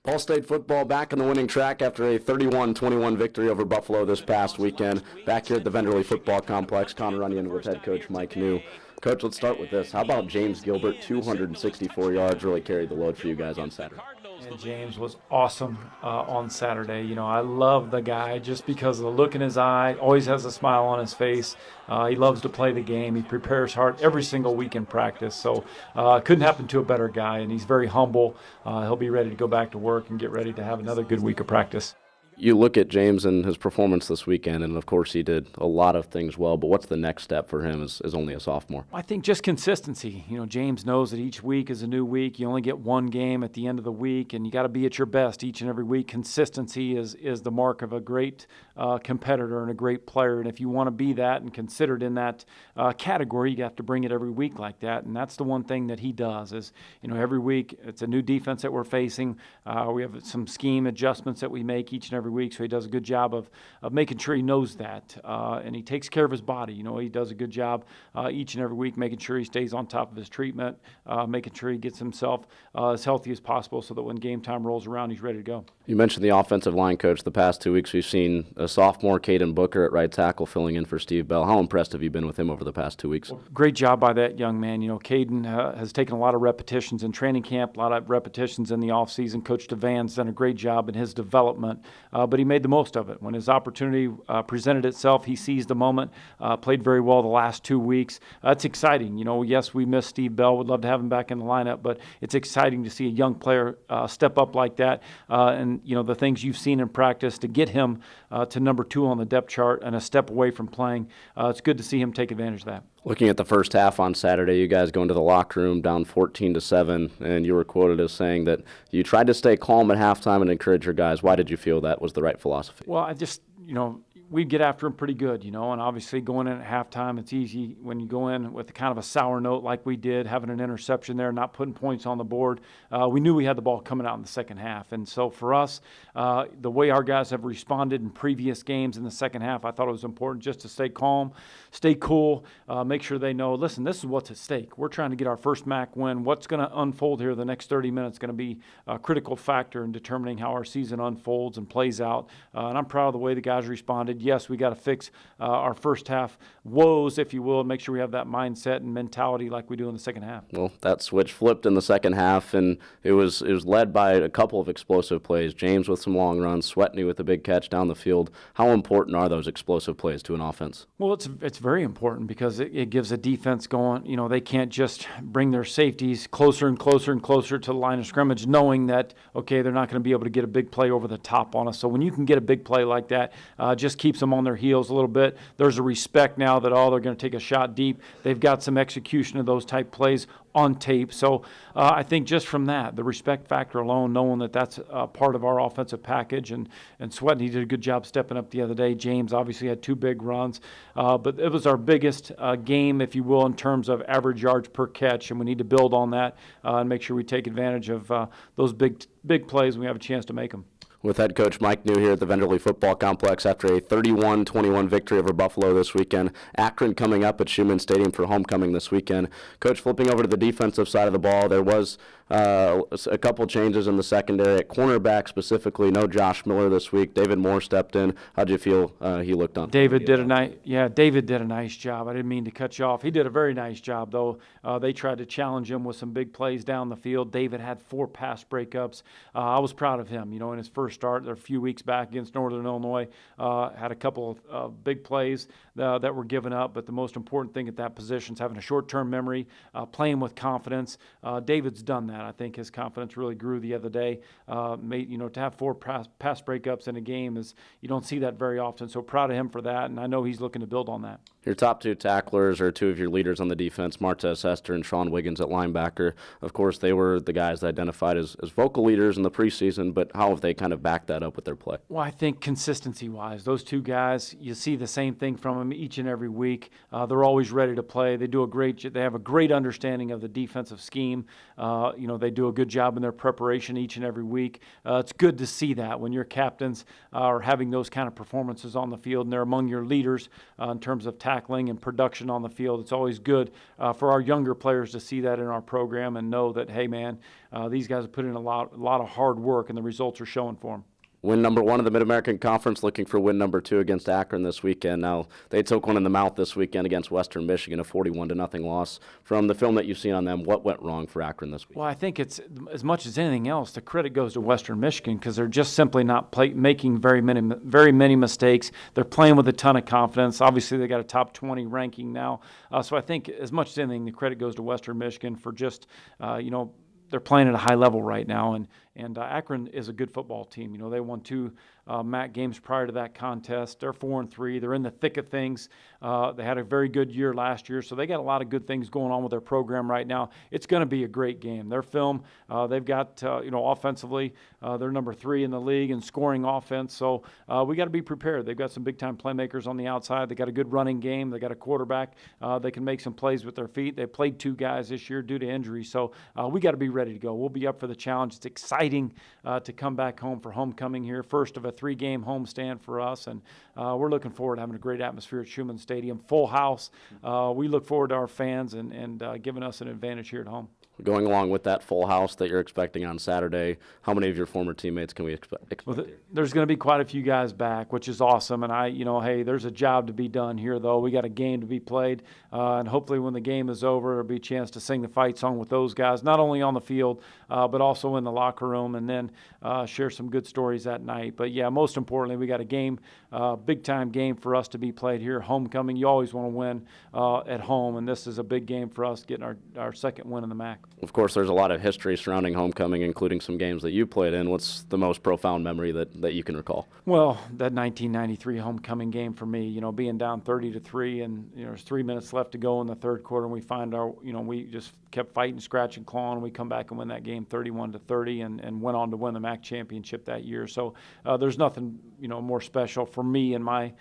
Ball State football back on the winning track after a 31-21 victory over Buffalo this past weekend. Back here at the Venderly Football Complex, Connor Runyon with head coach Mike New. Coach, let's start with this. How about James Gilbert, 264 yards, really carried the load for you guys on Saturday? And James was awesome on Saturday. You know, I love the guy just because of the look in his eye, always has a smile on his face. He loves to play the game. He prepares hard every single week in practice. So couldn't happen to a better guy, and he's very humble. He'll be ready to go back to work and get ready to have another good week of practice. You look at James and his performance this weekend, and of course he did a lot of things well, but what's the next step for him as only a sophomore? I think just consistency. You know, James knows that each week is a new week. You only get one game at the end of the week, and you got to be at your best each and every week. Consistency is the mark of a great competitor and a great player, and if you want to be that and considered in that category, you have to bring it every week like that, and that's the one thing that he does is, you know, every week it's a new defense that we're facing. We have some scheme adjustments that we make each and every week, so he does a good job of making sure he knows that, and he takes care of his body. You know, he does a good job each and every week making sure he stays on top of his treatment, making sure he gets himself as healthy as possible so that when game time rolls around, he's ready to go. You mentioned the offensive line coach. The past 2 weeks we've seen a sophomore, Caden Booker, at right tackle filling in for Steve Bell. How impressed have you been with him over the past 2 weeks? Well, great job by that young man. You know, Caden has taken a lot of repetitions in training camp, a lot of repetitions in the offseason. Coach DeVan's done a great job in his development, but he made the most of it. When his opportunity presented itself, he seized the moment, played very well the last 2 weeks. It's exciting. You know, yes, we miss Steve Bell. Would love to have him back in the lineup, but it's exciting to see a young player step up like that. And, you know, the things you've seen in practice to get him to number 2 on the depth chart and a step away from playing, it's good to see him take advantage of that. Looking at the first half on Saturday, you guys go into the locker room down 14-7, and you were quoted as saying that you tried to stay calm at halftime and encourage your guys. Why did you feel that was the right philosophy? Well, you know, we get after them pretty good, you know, and obviously going in at halftime, it's easy when you go in with kind of a sour note like we did, having an interception there, not putting points on the board. We knew we had the ball coming out in the second half, and so for us, the way our guys have responded in previous games in the second half, I thought it was important just to stay calm, stay cool, make sure they know, listen, this is what's at stake. We're trying to get our first MAC win. What's going to unfold here the next 30 minutes is going to be a critical factor in determining how our season unfolds and plays out, and I'm proud of the way the guys responded. Yes, we got to fix our first half woes, if you will, and make sure we have that mindset and mentality like we do in the second half. Well, that switch flipped in the second half, and it was led by a couple of explosive plays. James with some long runs, Swetney with a big catch down the field. How important are those explosive plays to an offense? Well, it's very important because it gives a defense going. You know, they can't just bring their safeties closer and closer and closer to the line of scrimmage, knowing that, okay, they're not going to be able to get a big play over the top on us. So when you can get a big play like that, just keeps them on their heels a little bit. There's a respect now that, they're going to take a shot deep. They've got some execution of those type plays on tape. So I think just from that, the respect factor alone, knowing that that's part of our offensive package, and Swetney did a good job stepping up the other day. James obviously had 2 big runs, but it was our biggest game, if you will, in terms of average yards per catch, and we need to build on that and make sure we take advantage of those big plays when we have a chance to make them. With head coach Mike New here at the Venderly Football Complex after a 31-21 victory over Buffalo this weekend. Akron coming up at Schumann Stadium for homecoming this weekend. Coach, flipping over to the defensive side of the ball, there was a couple changes in the secondary. At cornerback specifically, no Josh Miller this week. David Moore stepped in. How did you feel he looked on? David did a nice job. I didn't mean to cut you off. He did a very nice job, though. They tried to challenge him with some big plays down the field. David had 4 pass breakups. I was proud of him. You know, in his first start a few weeks back against Northern Illinois, had a couple of big plays that were given up, but the most important thing at that position is having a short-term memory, playing with confidence. David's done that. I think his confidence really grew the other day. To have 4 pass breakups in a game you don't see that very often. So proud of him for that, and I know he's looking to build on that. Your top 2 tacklers are 2 of your leaders on the defense, Martez Hester and Sean Wiggins at linebacker. Of course, they were the guys identified as vocal leaders in the preseason, but how have they kind of back that up with their play? Well, I think consistency-wise, those two guys, you see the same thing from them each and every week. They're always ready to play. They have a great understanding of the defensive scheme. They do a good job in their preparation each and every week. It's good to see that when your captains are having those kind of performances on the field and they're among your leaders in terms of tackling and production on the field. It's always good for our younger players to see that in our program and know that, hey, man, these guys have put in a lot of hard work and the results are showing for them. Win number 1 of the Mid-American Conference, looking for win number 2 against Akron this weekend. Now, they took one in the mouth this weekend against Western Michigan, a 41-0 loss. From the film that you've seen on them, what went wrong for Akron this week? Well, I think it's, as much as anything else, the credit goes to Western Michigan because they're just simply not making very many mistakes. They're playing with a ton of confidence. Obviously, they got a top 20 ranking now. So I think as much as anything, the credit goes to Western Michigan for just, they're playing at a high level right now, and Akron is a good football team. They won 2 MAC games prior to that contest. They're 4-3. They're in the thick of things. They had a very good year last year, so they got a lot of good things going on with their program right now. It's going to be a great game. Their film, they've got, offensively, they're number 3 in the league in scoring offense, so we got to be prepared. They've got some big-time playmakers on the outside. They got a good running game. They got a quarterback. They can make some plays with their feet. They played 2 guys this year due to injury, so we got to be ready to go. We'll be up for the challenge. It's exciting to come back home for homecoming here, first of a 3-game homestand for us, and we're looking forward to having a great atmosphere at Schumann Stadium, full house. We look forward to our fans and giving us an advantage here at home. Going along with that full house that you're expecting on Saturday, how many of your former teammates can we expect? Well, there's going to be quite a few guys back, which is awesome. And hey, there's a job to be done here, though. We got a game to be played, and hopefully when the game is over, there'll be a chance to sing the fight song with those guys, not only on the field, but also in the locker room, and then share some good stories that night. But yeah, most importantly, we got a game, big-time game for us to be played here. Homecoming, you always want to win at home, and this is a big game for us, getting our second win in the MAC. Of course, there's a lot of history surrounding homecoming, including some games that you played in. What's the most profound memory that you can recall? Well, that 1993 homecoming game for me, being down 30-3, and there's 3 minutes left to go in the third quarter, and we find we just kept fighting, scratching, clawing, and we come back and win that game 31-30, and went on to win the MAC championship that year. So there's nothing more special for me in my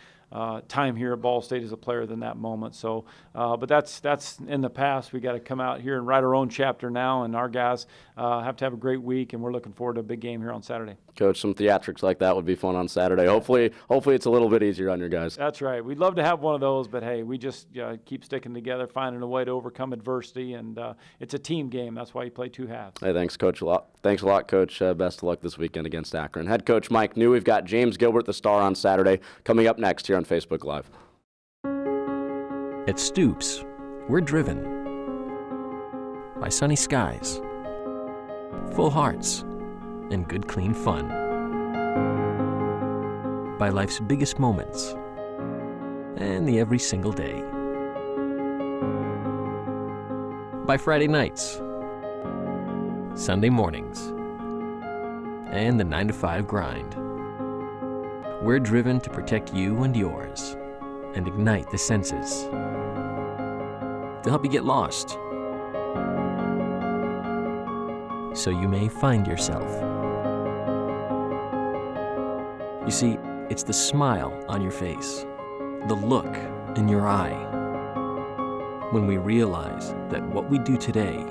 time here at Ball State as a player than that moment. So, but that's in the past. We got to come out here and write our own chapter now, and our guys have to have a great week, and we're looking forward to a big game here on Saturday. Coach, some theatrics like that would be fun on Saturday. Hopefully it's a little bit easier on your guys. That's right. We'd love to have one of those, but hey, we just keep sticking together, finding a way to overcome adversity, and it's a team game. That's why you play 2 halves. Hey, thanks, Coach. Thanks a lot, Coach. Best of luck this weekend against Akron. Head Coach Mike New. We've got James Gilbert, the star, on Saturday, coming up next here on Facebook Live. At Stoops, we're driven by sunny skies, full hearts, and good clean fun. By life's biggest moments and the every single day. By Friday nights, Sunday mornings, and the 9-to-5 grind. We're driven to protect you and yours and ignite the senses to help you get lost so you may find yourself. You see, it's the smile on your face, the look in your eye, when we realize that what we do today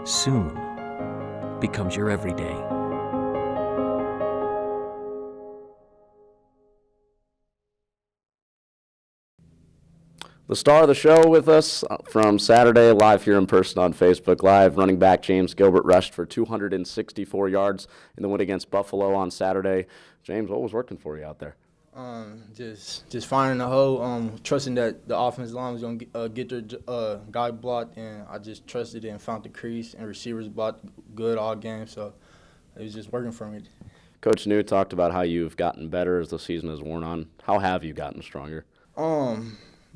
soon becomes your everyday. The star of the show with us from Saturday, live here in person on Facebook Live. Running back James Gilbert rushed for 264 yards in the win against Buffalo on Saturday. James, what was working for you out there? Just finding the hole, trusting that the offensive line was going to get their guy blocked, and I just trusted it and found the crease, and receivers blocked good all game, so it was just working for me. Coach New talked about how you've gotten better as the season has worn on. How have you gotten stronger?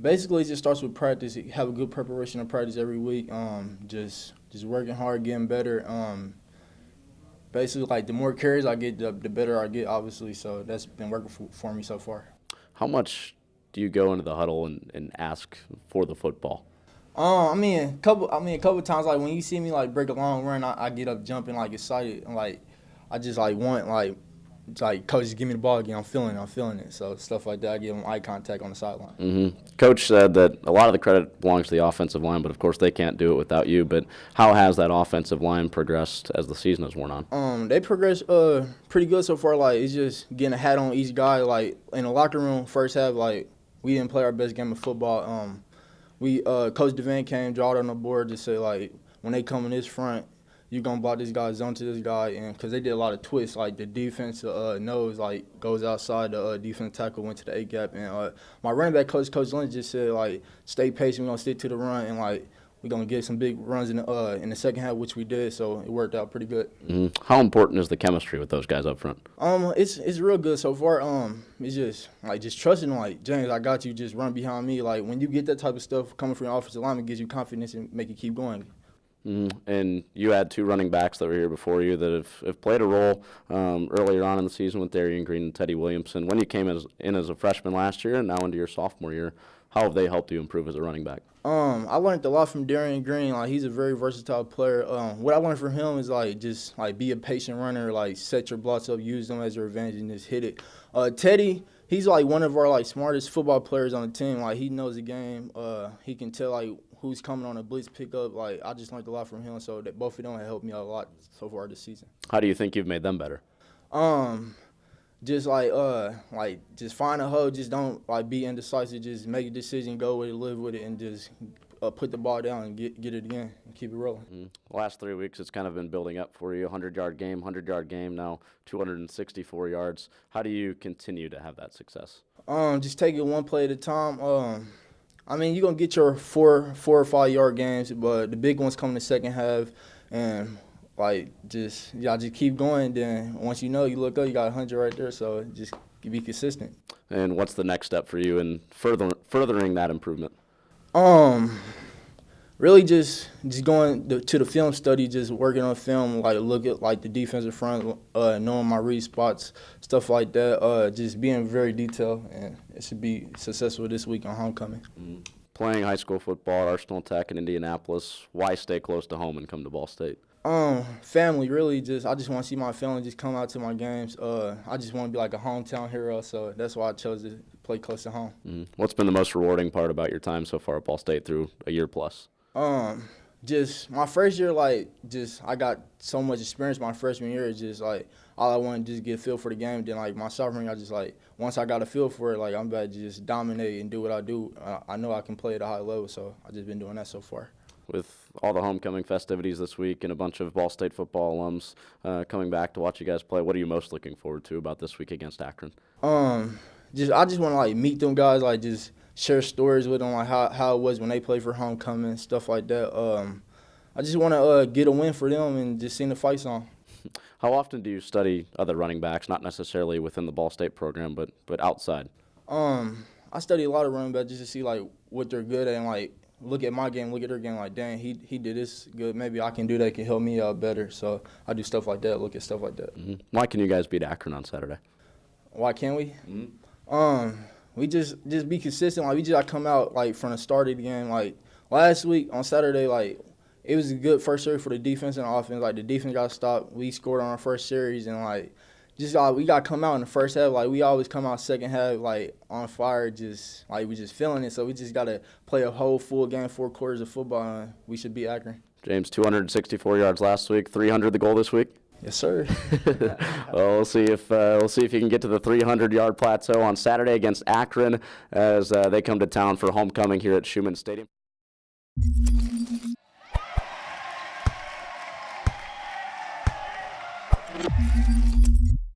Basically, it just starts with practice. You have a good preparation of practice every week. Just working hard, getting better. Basically, like the more carries I get, the better I get, obviously. So that's been working for me so far. How much do you go into the huddle and ask for the football? A couple times, like when you see me like break a long run, I get up jumping like excited, and like I just like want like it's like, coach, just give me the ball again. I'm feeling it. So stuff like that, I give them eye contact on the sideline. Mm-hmm. Coach said that a lot of the credit belongs to the offensive line, but of course they can't do it without you. But how has that offensive line progressed as the season has worn on? They progressed pretty good so far. Like, it's just getting a hat on each guy. Like, in the locker room, first half, like, we didn't play our best game of football. Coach Devan came, drawed on the board to say, like, when they come in this front, you're going to block this guy, zone to this guy, and because they did a lot of twists, like the defense nose, like, goes outside the defensive tackle, went to the A-gap, and my running back coach, Coach Lynch, just said, like, stay patient, we're going to stick to the run, and, like, we're going to get some big runs in the second half, which we did, so it worked out pretty good. Mm-hmm. How important is the chemistry with those guys up front? It's real good so far. It's just trusting, like, James, I got you, just run behind me. Like, when you get that type of stuff coming from your offensive lineman, it gives you confidence and make you keep going. And you had two running backs that were here before you that have played a role earlier on in the season with Darian Green and Teddy Williamson. When you came in as a freshman last year and now into your sophomore year, how have they helped you improve as a running back? I learned a lot from Darian Green. Like, he's a very versatile player. What I learned from him is, like, just, like, be a patient runner, like, set your blocks up, use them as your advantage, and just hit it. Teddy, he's, like, one of our, like, smartest football players on the team. Like, he knows the game. He can tell, like, who's coming on a blitz pickup. Like, I just learned a lot from him, so that both of them have helped me out a lot so far this season. How do you think you've made them better? Just just find a hole, just don't, like, be indecisive, just make a decision, go with it, live with it, and just put the ball down and get it again and keep it rolling. The last 3 weeks it's kind of been building up for you. 100-yard game, now 264 yards. How do you continue to have that success? Just take it one play at a time. I mean, you're going to get your four or 5 yard games, but the big ones come in the second half, and just keep going. Then once you know, you look up, you got 100 right there, so just be consistent. And what's the next step for you in furthering that improvement? Really just going to the film study, just working on film, like look at, like, the defensive front, knowing my read spots, stuff like that, just being very detailed, and it should be successful this week on homecoming. Playing high school football at Arsenal Tech in Indianapolis, why stay close to home and come to Ball State? Family, really, I just want to see my family just come out to my games. I just want to be like a hometown hero, so that's why I chose to play close to home. What's been the most rewarding part about your time so far at Ball State through a year plus? Just my first year, like, I got so much experience my freshman year. It's just, like, all I wanted to just get a feel for the game. Then, like, my sophomore year, I just, like, once I got a feel for it, like, I'm about to just dominate and do what I do. I know I can play at a high level, so I just been doing that so far. With all the homecoming festivities this week and a bunch of Ball State football alums coming back to watch you guys play, what are you most looking forward to about this week against Akron? I just want to, like, meet them guys, like, just share stories with them, like how it was when they played for homecoming, stuff like that. I just want to get a win for them and just sing the fight song. How often do you study other running backs, not necessarily within the Ball State program, but outside? I study a lot of running backs just to see, like, what they're good at, and, like, look at my game, look at their game, like, dang, he did this good. Maybe I can do that. It can help me out better. So I do stuff like that, look at stuff like that. Why can you guys beat Akron on Saturday? Why can't we? We just be consistent. Like, we just got to come out, like, from the start of the game. Like, last week on Saturday, like, it was a good first series for the defense and offense. Like, the defense got stopped. We scored on our first series, and, like, we got to come out in the first half. Like, we always come out second half, like, on fire, just, like, we just feeling it. So we just got to play a whole full game, 4 quarters of football, and we should beat Akron. James, 264 yards last week, 300 the goal this week? Yes, sir. Well, we'll see if you can get to the 300-yard plateau on Saturday against Akron as they come to town for homecoming here at Schumann Stadium.